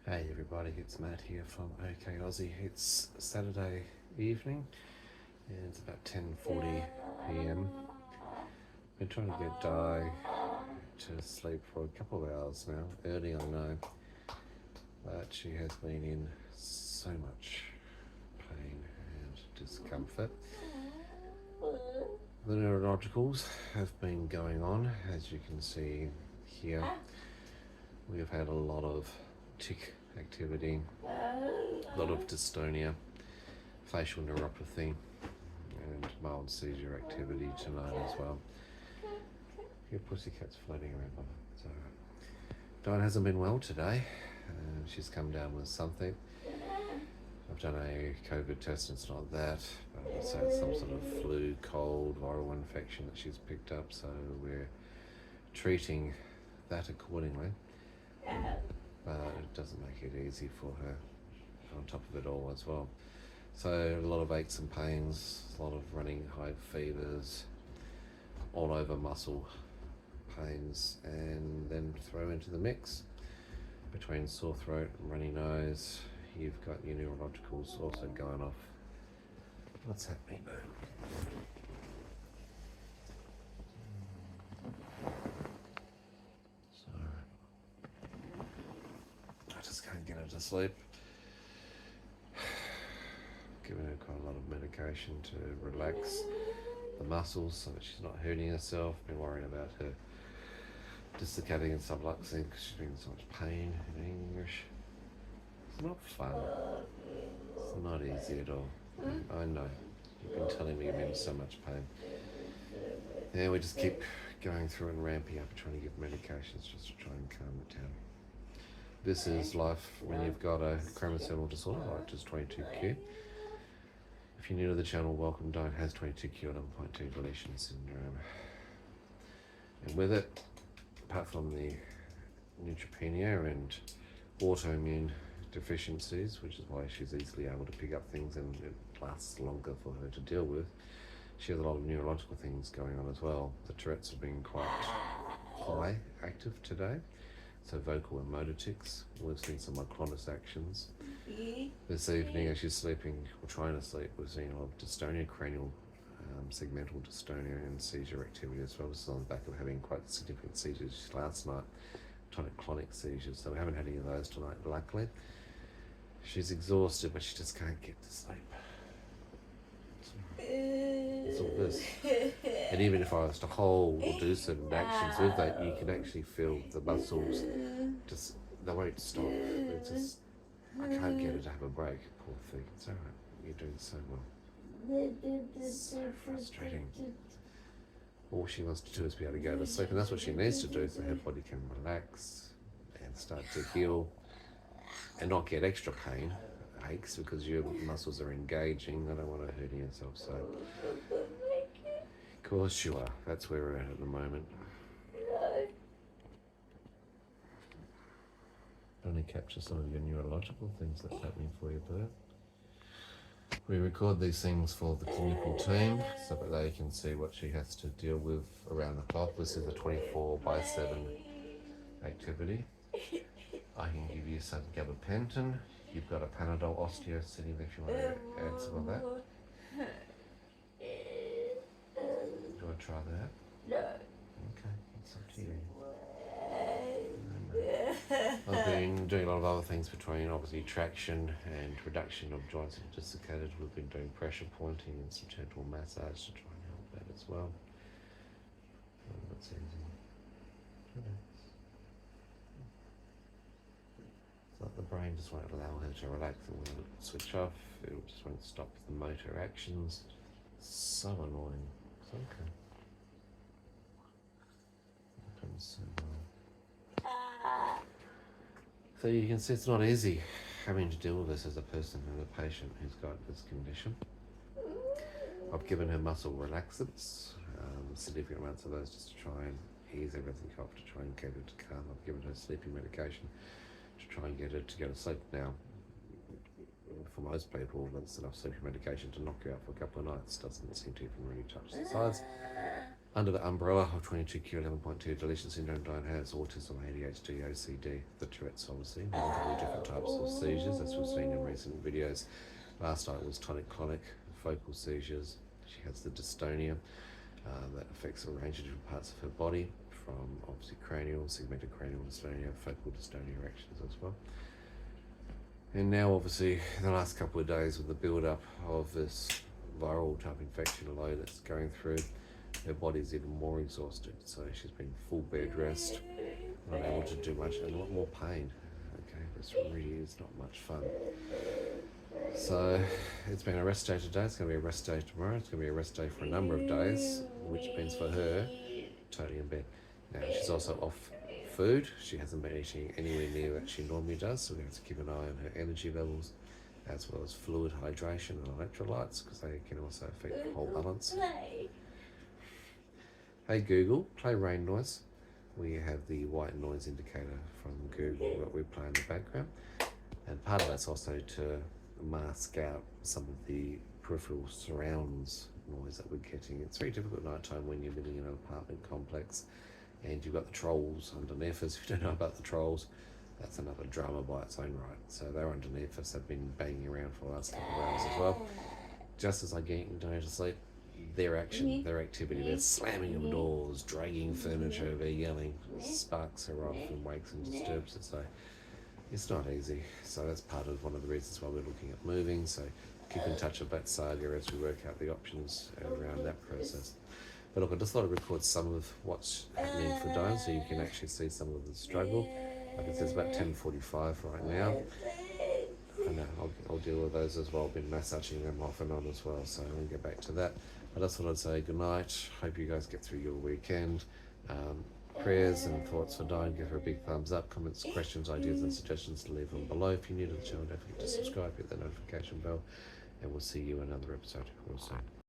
Hey everybody, it's Matt here from Ok Aussie. It's Saturday evening and it's about 10:40 p.m. Been trying to get Di to sleep for a couple of hours now. Early, I know, but she has been in so much pain and discomfort. The neurologicals have been going on, as you can see here. We have had a lot of tick activity, a lot of dystonia, facial neuropathy, and mild seizure activity tonight as well. Your pussycat's floating around, Mama. So, Dyan hasn't been well today. She's come down with something. I've done a COVID test, it's not that, but it's some sort of flu, cold, viral infection that she's picked up, so we're treating that accordingly. But it doesn't make it easy for her on top of it all as well. So a lot of aches and pains, a lot of running high fevers, all over muscle pains, and then throw into the mix between sore throat and runny nose, you've got your neurologicals also going off. What's happening, boo? Can't get her to sleep. Giving her quite a lot of medication to relax the muscles so that she's not hurting herself. Been worrying about her dislocating and subluxing because she's been in so much pain and anguish. It's not fun. It's not easy at all. I know. You've been telling me you've been in so much pain. Yeah, we just keep going through and ramping up, trying to give medications just to try and calm it down. This is life when you've got a chromosomal disorder like just 22q. If you're new to the channel, welcome. Dyan has 22q and 11.2 Deletion Syndrome. And with it, apart from the neutropenia and autoimmune deficiencies, which is why she's easily able to pick up things and it lasts longer for her to deal with, she has a lot of neurological things going on as well. The Tourette's have been quite high active today. So vocal and motor tics. We've seen some micronis actions. This evening as she's sleeping, or trying to sleep, we're seeing a lot of dystonia, cranial segmental dystonia and seizure activity as well. This is on the back of having quite significant seizures last night, tonic-clonic seizures. So we haven't had any of those tonight, luckily. She's exhausted, but she just can't get to sleep. It's all this. And even if I was to hold or do certain actions with that, you can actually feel the muscles just, they won't stop. It's just, I can't get her to have a break, poor thing. It's alright, you're doing so well. It's so frustrating. All she wants to do is be able to go to sleep, and that's what she needs to do so her body can relax and start to heal and not get extra pain. Aches because your muscles are engaging. I don't want her hurting herself, so of course you are. That's where we're at the moment. Only capture some of your neurological things that's happening for you, Bert. We record these things for the clinical team so that they can see what she has to deal with around the clock. This is a 24/7 activity. I can give you some gabapentin. You've got a Panadol Osteo sitting there if you want to add some of that. Do you want to try that? No. Okay, it's up to you. I've been doing a lot of other things between obviously traction and reduction of joints that are dislocated. We've been doing pressure pointing and some gentle massage to try and help that as well. That's easy. Relax. So the brain just won't allow her to relax, and when it switch off, it just won't stop the motor actions. So annoying. It's okay. It happens so well. So you can see it's not easy having to deal with this as a person and a patient who's got this condition. I've given her muscle relaxants, significant amounts of those just to try and ease everything off, to try and get her to calm. I've given her sleeping medication to try and get her to go to sleep. Now, for most people, that's enough sleeping medication to knock you out for a couple of nights. Doesn't seem to even really touch the sides. Under the umbrella of 22q11.2 Deletion Syndrome, Dyan has autism, ADHD, OCD, the Tourette's obviously, multiple different types of seizures as we've seen in recent videos. Last night was tonic-clonic focal seizures. She has the dystonia that affects a range of different parts of her body, from obviously cranial, segmented cranial dystonia, focal dystonia erections as well. And now obviously the last couple of days with the build-up of this viral type infection load that's going through, her body's even more exhausted, so she's been full bed rest, not able to do much, and a lot more pain. Okay, this really is not much fun. So it's been a rest day today, it's going to be a rest day tomorrow, it's going to be a rest day for a number of days, which means for her, totally in bed. Now she's also off food, she hasn't been eating anywhere near what she normally does, so we have to keep an eye on her energy levels, as well as fluid hydration and electrolytes, because they can also affect the whole balance. Hey Google, play rain noise. We have the white noise indicator from Google that we play in the background, and part of that's also to mask out some of the peripheral surrounds noise that we're getting. It's very difficult at night time when you're living in an apartment complex and you've got the trolls underneath us. If you don't know about the trolls, that's another drama by its own right. So they're underneath us, they've been banging around for the last couple of hours as well. Just as I get going to sleep, their action, their activity, they're slamming of doors, dragging furniture, they're yelling, sparks her off and wakes and disturbs her. So it's not easy. So that's part of one of the reasons why we're looking at moving. So keep in touch with that saga as we work out the options around that process. But look, I just thought I'd record some of what's happening for Dyan so you can actually see some of the struggle. Like it says, about 10:45 right now. And I'll deal with those as well. I've been massaging them off and on as well, so I'll get back to that. I just thought I'd say good night. Hope you guys get through your weekend. Prayers and thoughts for Dyan, give her a big thumbs up. Comments, questions, ideas and suggestions, leave them below. If you're new to the channel, don't forget to subscribe, hit the notification bell, and we'll see you in another episode real soon.